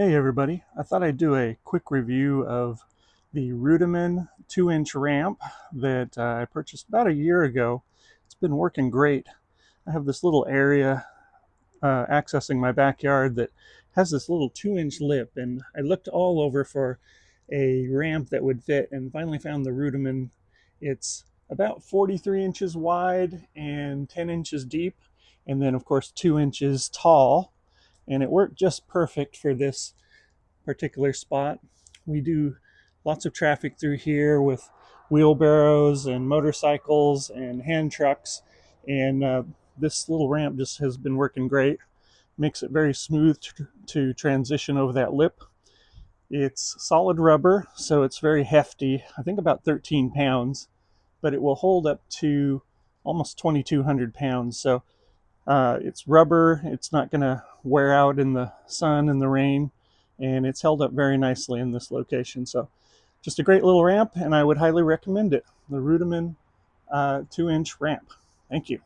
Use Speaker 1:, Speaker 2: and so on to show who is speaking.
Speaker 1: Hey everybody, I thought I'd do a quick review of the Ruedamann 2-inch ramp that I purchased about a year ago. It's been working great. I have this little area accessing my backyard that has this little 2-inch lip, and I looked all over for a ramp that would fit and finally found the Ruedamann. It's about 43 inches wide and 10 inches deep, and then of course 2 inches tall, and it worked just perfect for this particular spot. We do lots of traffic through here with wheelbarrows and motorcycles and hand trucks, and this little ramp just has been working great. Makes it very smooth to transition over that lip. It's solid rubber, so it's very hefty. I think about 13 pounds, but it will hold up to almost 2,200 pounds. So it's rubber, it's not going to wear out in the sun and the rain, and it's held up very nicely in this location. So just a great little ramp, and I would highly recommend it. The Ruedamann 2-inch ramp. Thank you.